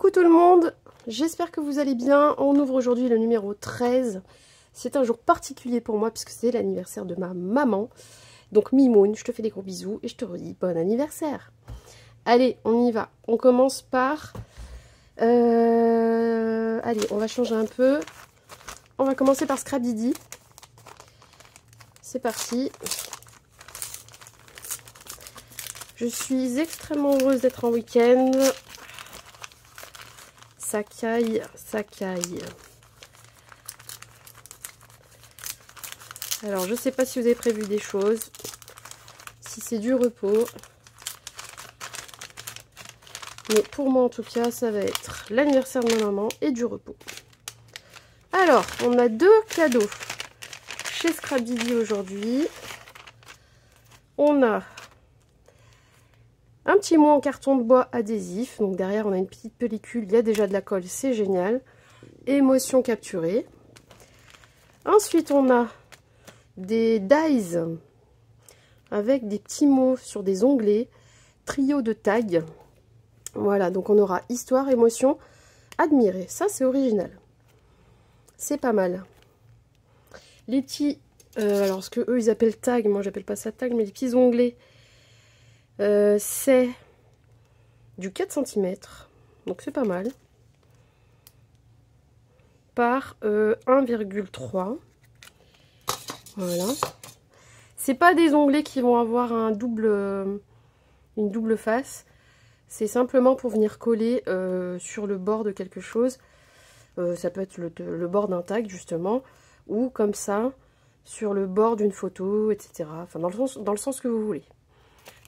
Coucou tout le monde, j'espère que vous allez bien. On ouvre aujourd'hui le numéro 13. C'est un jour particulier pour moi puisque c'est l'anniversaire de ma maman. Donc Mimoun, je te fais des gros bisous et je te redis bon anniversaire. Allez, on y va. On commence par... Allez, on va changer un peu. On va commencer par Scrabidi. C'est parti. Je suis extrêmement heureuse d'être en week-end. Ça caille, ça caille. Alors, je sais pas si vous avez prévu des choses. Si c'est du repos. Mais pour moi, en tout cas, ça va être l'anniversaire de ma maman et du repos. Alors, on a deux cadeaux chez Scrabidi aujourd'hui. On a un petit mot en carton de bois adhésif. Donc derrière, on a une petite pellicule. Il y a déjà de la colle, c'est génial. Émotion capturée. Ensuite, on a des dies avec des petits mots sur des onglets. Trio de tags. Voilà, donc on aura histoire, émotion, admirer. Ça, c'est original. C'est pas mal. Les petits, alors ce que eux ils appellent tag, moi j'appelle pas ça tag, mais les petits onglets, c'est du 4 cm, donc c'est pas mal, par 1,3. Voilà. C'est pas des onglets qui vont avoir une double face. C'est simplement pour venir coller sur le bord de quelque chose. Ça peut être le bord d'un tag justement, ou comme ça, sur le bord d'une photo, etc. Enfin, dans le sens que vous voulez.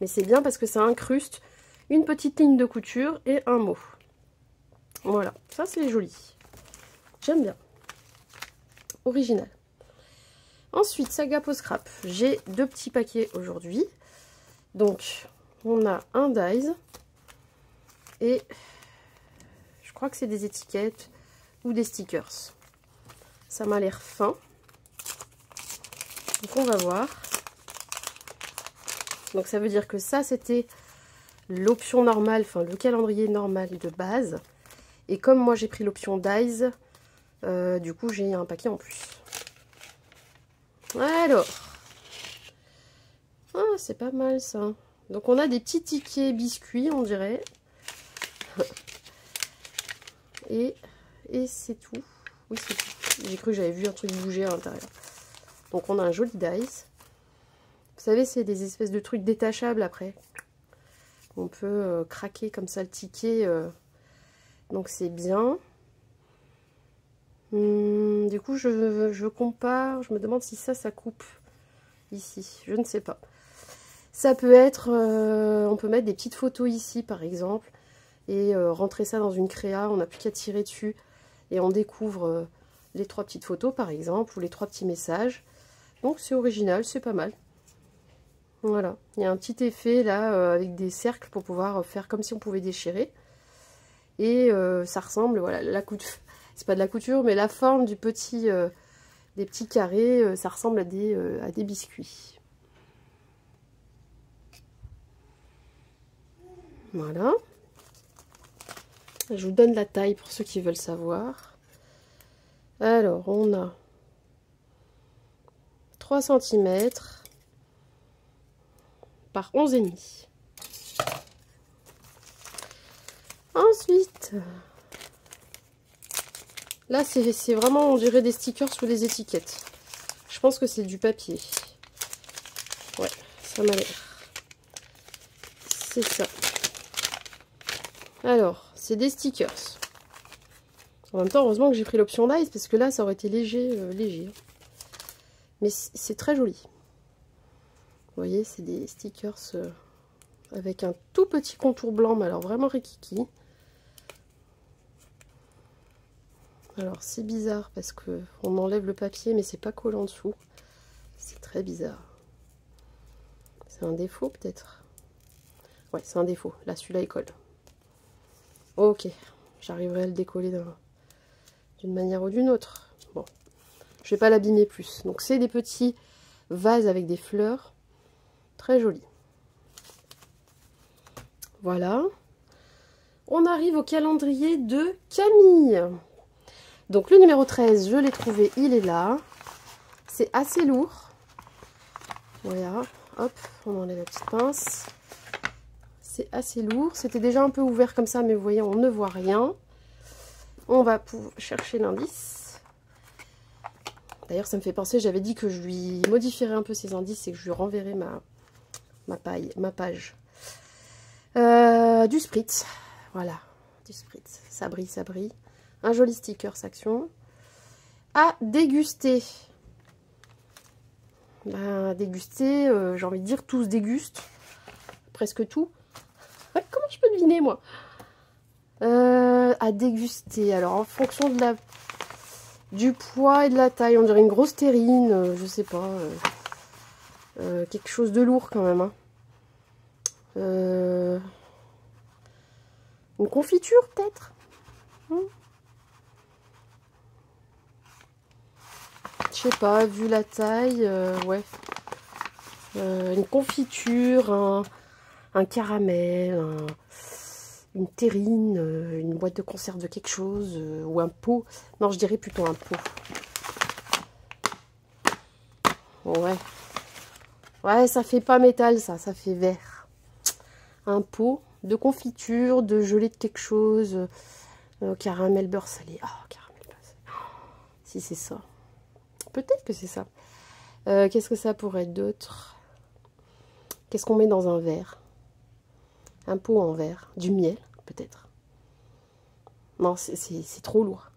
Mais c'est bien parce que ça incruste une petite ligne de couture et un mot. Voilà, ça c'est joli. J'aime bien. Original. Ensuite, Saga Post Scrap. J'ai deux petits paquets aujourd'hui. Donc, on a un dies. Et je crois que c'est des étiquettes ou des stickers. Ça m'a l'air fin. Donc on va voir. Donc ça veut dire que ça c'était l'option normale, enfin le calendrier normal de base. Et comme moi j'ai pris l'option dies, du coup j'ai un paquet en plus. Alors. Ah, c'est pas mal ça. Donc on a des petits tickets biscuits on dirait. Et c'est tout. Oui, c'est tout. J'ai cru que j'avais vu un truc bouger à l'intérieur. Donc on a un joli dice. Vous savez, c'est des espèces de trucs détachables après. On peut craquer comme ça le ticket. Donc c'est bien. Du coup, je compare. Je me demande si ça coupe ici. Je ne sais pas. Ça peut être... on peut mettre des petites photos ici, par exemple. Et rentrer ça dans une créa. On n'a plus qu'à tirer dessus. Et on découvre les 3 petites photos, par exemple. Ou les 3 petits messages. Donc c'est original, c'est pas mal. Voilà, il y a un petit effet là avec des cercles pour pouvoir faire comme si on pouvait déchirer. Et ça ressemble, voilà, la couture, c'est pas de la couture, mais la forme du petit, des petits carrés, ça ressemble à des biscuits. Voilà. Je vous donne la taille pour ceux qui veulent savoir. Alors, on a 3 cm par 11,5. Ensuite, là c'est vraiment, on dirait des stickers sous les étiquettes. Je pense que c'est du papier. Ouais, ça m'a l'air. C'est ça. Alors, c'est des stickers. En même temps, heureusement que j'ai pris l'option dice parce que là, ça aurait été léger. Mais c'est très joli. Vous voyez, c'est des stickers avec un tout petit contour blanc, mais alors vraiment rikiki. Alors c'est bizarre parce que on enlève le papier, mais c'est pas collé en dessous. C'est très bizarre. C'est un défaut peut-être. Ouais, c'est un défaut. Là, celui-là, il colle. Ok, j'arriverai à le décoller d'une manière ou d'une autre. Bon, je vais pas l'abîmer plus. Donc c'est des petits vases avec des fleurs. Très joli. Voilà. On arrive au calendrier de Camille. Donc le numéro 13, je l'ai trouvé, il est là. C'est assez lourd. Voilà, hop, on enlève la petite pince. C'est assez lourd. C'était déjà un peu ouvert comme ça, mais vous voyez, on ne voit rien. On va chercher l'indice. D'ailleurs, ça me fait penser, j'avais dit que je lui modifierais un peu ses indices et que je lui renverrais ma page. Du spritz. Voilà, du spritz. Ça brille, ça brille. Un joli sticker Action. À déguster. Ben, déguster, j'ai envie de dire, tous dégustent. Presque tout. Ouais, comment je peux deviner, moi? À déguster. Alors, en fonction de du poids et de la taille, on dirait une grosse terrine, je sais pas. Quelque chose de lourd quand même. Hein. Une confiture, peut-être? Je sais pas, vu la taille, ouais. Une confiture, un caramel, une terrine, une boîte de conserve de quelque chose, ou un pot. Non, je dirais plutôt un pot. Ouais. Ouais, ça fait pas métal, ça fait verre. Un pot de confiture, de gelée de quelque chose, caramel beurre salé. Oh, caramel beurre salé. Oh, si c'est ça. Peut-être que c'est ça. Qu'est-ce que ça pourrait être d'autre? Qu'est-ce qu'on met dans un verre? Un pot en verre. Du miel, peut-être. Non, c'est trop lourd.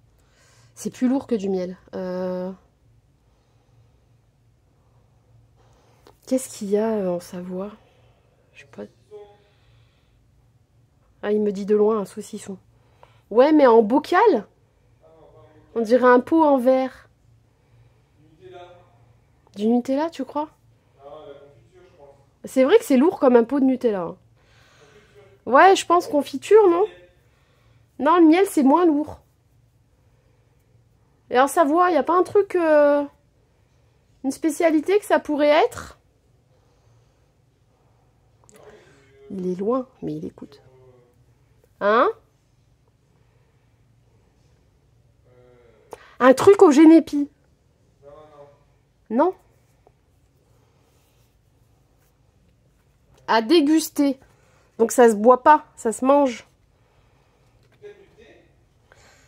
C'est plus lourd que du miel. Qu'est-ce qu'il y a en Savoie? Je sais pas. Ah, il me dit de loin un saucisson. Ouais, mais en bocal? On dirait un pot en verre. Du Nutella, tu crois? C'est vrai que c'est lourd comme un pot de Nutella. Ouais, je pense confiture, non? Non, le miel, c'est moins lourd. Et en Savoie, il n'y a pas un truc... une spécialité que ça pourrait être? Il est loin, mais il écoute. Hein? Un truc au génépi. Non? À déguster. Donc ça se boit pas, ça se mange.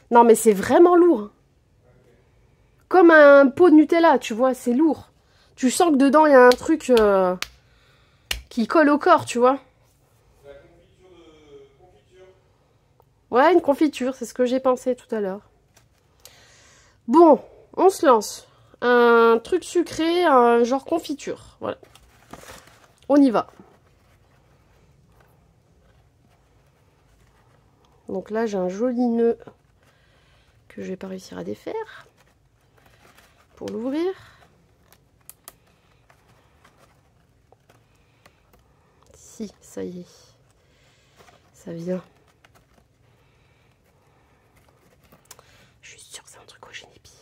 Non mais c'est vraiment lourd. Comme un pot de Nutella, tu vois, c'est lourd. Tu sens que dedans il y a un truc qui colle au corps, tu vois. La confiture de confiture. Ouais, une confiture, c'est ce que j'ai pensé tout à l'heure. Bon, on se lance. Un truc sucré, un genre confiture. Voilà. On y va. Donc là, j'ai un joli nœud que je vais pas réussir à défaire pour l'ouvrir. Si, ça y est. Ça vient. Je suis sûre que c'est un truc au génépi.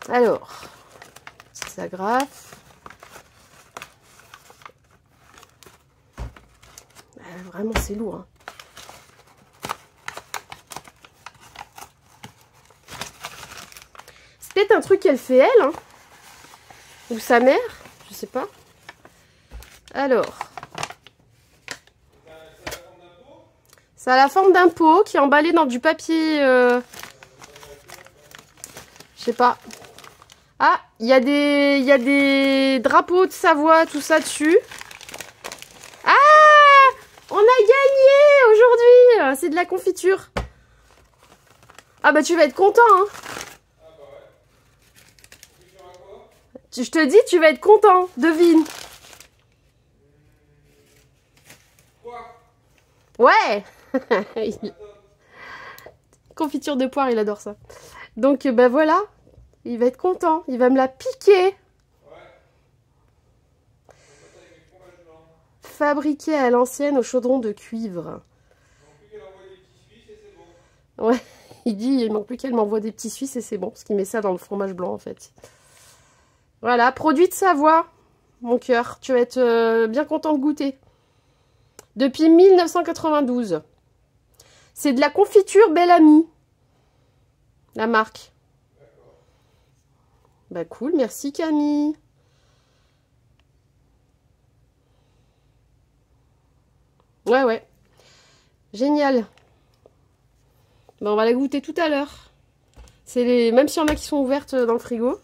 Alors, petite agrafe. Vraiment, c'est lourd. Hein. C'est peut-être un truc qu'elle fait elle, hein, ou sa mère, je sais pas. Alors, ça a la forme d'un pot qui est emballé dans du papier. Je sais pas. Ah, il y a des drapeaux de Savoie, tout ça dessus. Ah, on a gagné aujourd'hui. C'est de la confiture. Ah bah tu vas être content, hein. Je te dis, tu vas être content. Devine. Ouais. Confiture de poire, il adore ça. Donc, bah voilà. Il va être content. Il va me la piquer. Fabriqué à l'ancienne au chaudron de cuivre. Ouais. Il dit, il manque plus qu'elle m'envoie des petits Suisses et c'est bon. Parce qu'il met ça dans le fromage blanc, en fait. Voilà, produit de Savoie, mon cœur. Tu vas être bien content de goûter. Depuis 1992. C'est de la confiture Belle Amie. La marque. Bah cool, merci Camille. Ouais, ouais. Génial. Bah, on va la goûter tout à l'heure. Même s'il y en a qui sont ouvertes dans le frigo,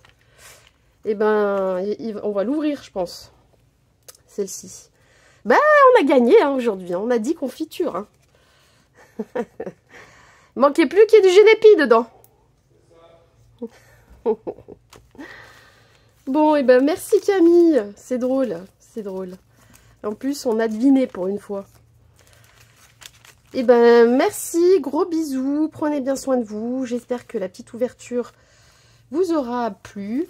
et ben on va l'ouvrir, je pense. Celle-ci. Bah on a gagné hein, aujourd'hui. On a dit confiture. Hein. Manquait plus qu'il y ait du génépi dedans. Bon, et ben merci Camille. C'est drôle, c'est drôle. En plus, on a deviné pour une fois. Et ben merci, gros bisous. Prenez bien soin de vous. J'espère que la petite ouverture vous aura plu.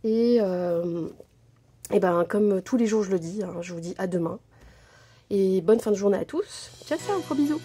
Et ben comme tous les jours je le dis, hein, je vous dis à demain. Et bonne fin de journée à tous. Ciao, ciao, gros bisous.